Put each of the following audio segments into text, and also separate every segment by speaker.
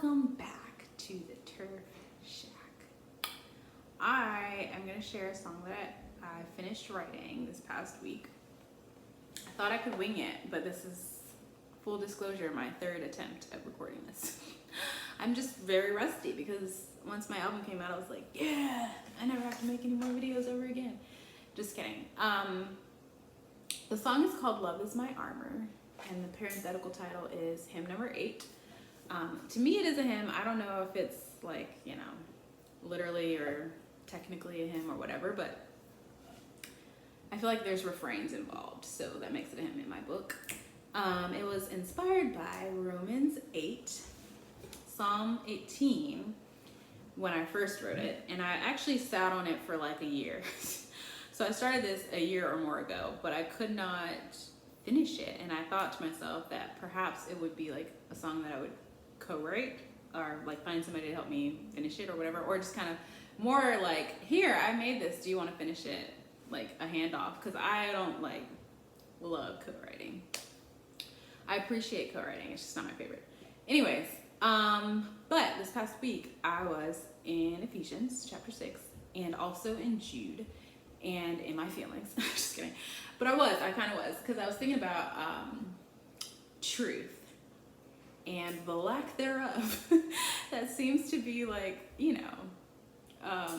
Speaker 1: welcome back to the Turf Shack. I am going to share a song that I finished writing this past week. I thought I could wing it, but this is, full disclosure, my third attempt at recording this. I'm just very rusty because once my album came out, I was like, yeah, I never have to make any more videos ever again. Just kidding. The song is called Love Is My Armor, and the parenthetical title is hymn number 8. To me, it is a hymn. I don't know if it's like, you know, literally or technically a hymn or whatever, but I feel like there's refrains involved, so that makes it a hymn in my book. It was inspired by Romans 8, Psalm 18, when I first wrote it, and I actually sat on it for like a year. So I started this a year or more ago, but I could not finish it, and I thought to myself that perhaps it would be like a song that I would co-write or like find somebody to help me finish it or whatever, or just kind of more like, here, I made this, do you want to finish it? Like a handoff, because I don't like love co-writing. I appreciate co-writing, it's just not my favorite. Anyways, but this past week I was in Ephesians chapter 6 and also in Jude and in my feelings. Just kidding. But I kind of was, because I was thinking about truth and the lack thereof that seems to be like, you know,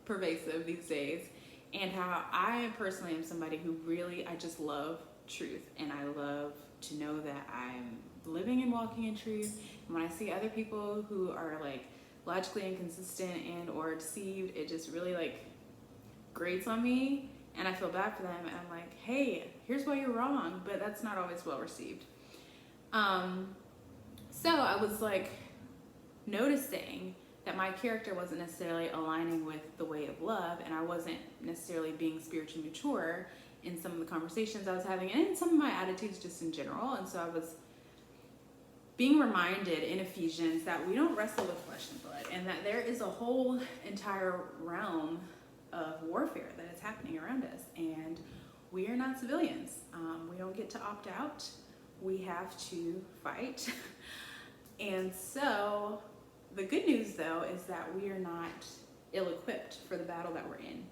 Speaker 1: pervasive these days, and how I personally am somebody who really, I just love truth, and I love to know that I'm living and walking in truth. And when I see other people who are like logically inconsistent and or deceived, it just really like grates on me, and I feel bad for them, and I'm like, hey, here's why you're wrong, but that's not always well received. So I was like noticing that my character wasn't necessarily aligning with the way of love, and I wasn't necessarily being spiritually mature in some of the conversations I was having, and in some of my attitudes just in general. And so I was being reminded in Ephesians that we don't wrestle with flesh and blood, and that there is a whole entire realm of warfare that is happening around us, and we are not civilians. We don't get to opt out. We have to fight. And so the good news, though, is that we are not ill-equipped for the battle that we're in.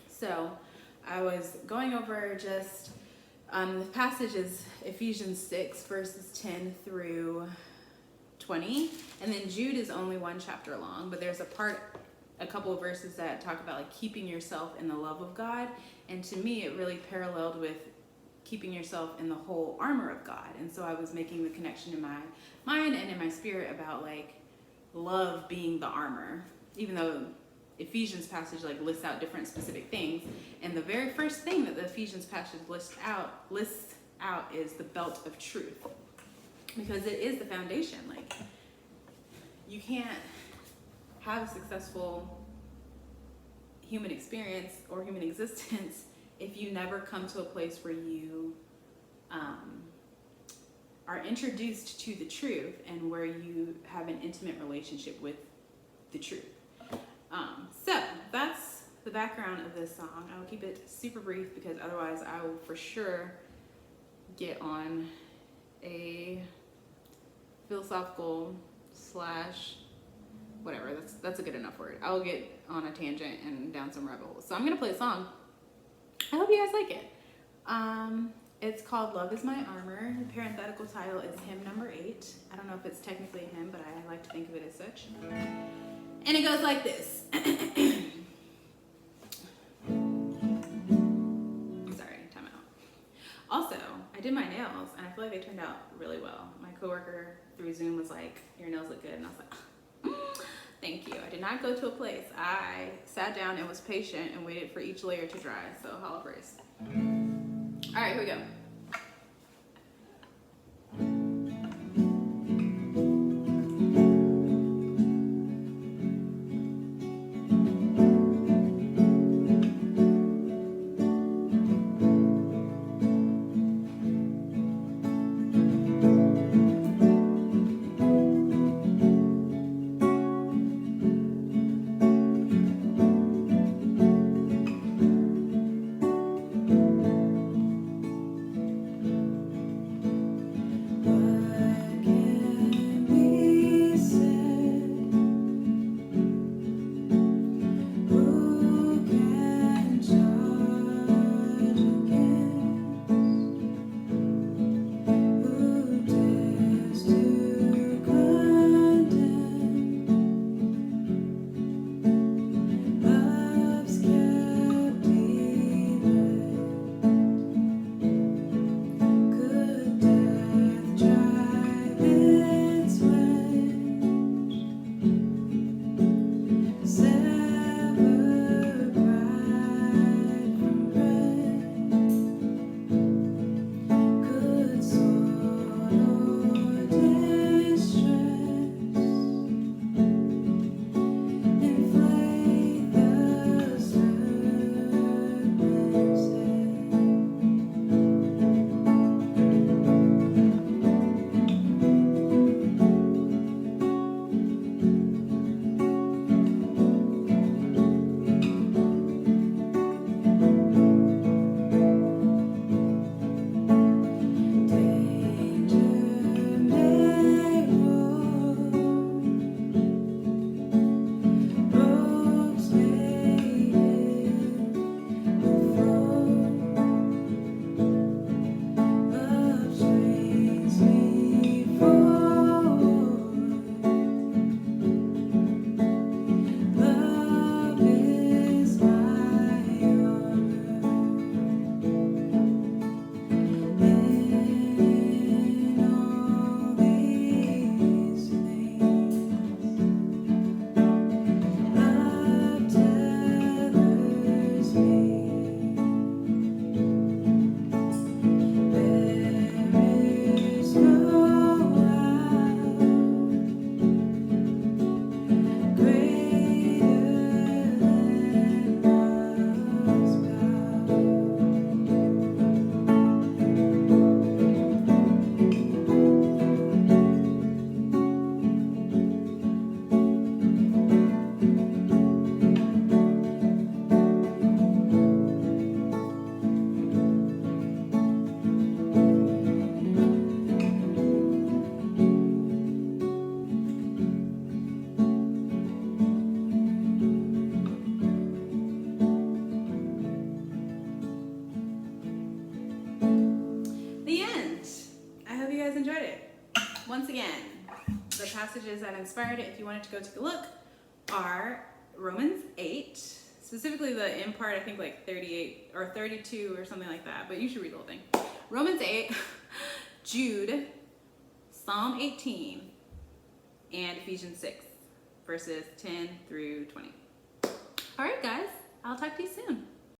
Speaker 1: So I was going over just, the passage is Ephesians 6, verses 10 through 20. And then Jude is only one chapter long, but there's a couple of verses that talk about like keeping yourself in the love of God. And to me, it really paralleled with keeping yourself in the whole armor of God. And so I was making the connection in my mind and in my spirit about like love being the armor, even though Ephesians passage like lists out different specific things. And the very first thing that the Ephesians passage lists out is the belt of truth, because it is the foundation. Like, you can't have a successful human experience or human existence if you never come to a place where you are introduced to the truth and where you have an intimate relationship with the truth. So that's the background of this song. I will keep it super brief because otherwise I will for sure get on a philosophical / whatever, that's a good enough word. I'll get on a tangent and down some rabbit holes. So I'm gonna play a song. I hope you guys like it. It's called Love Is My Armor. The parenthetical title is hymn number 8. I don't know if it's technically a hymn, but I like to think of it as such. And it goes like this. Sorry, time out. Also, I did my nails, and I feel like they turned out really well. My coworker through Zoom was like, your nails look good, and I was like, thank you. I did not go to a place. I sat down and was patient and waited for each layer to dry. So, hollow praise. All right, here we go. once again, the passages that inspired it, if you wanted to go take a look, are Romans 8, specifically the end part, I think like 38 or 32 or something like that, but you should read the whole thing. Romans 8, Jude, Psalm 18, and Ephesians 6, verses 10 through 20. All right, guys, I'll talk to you soon.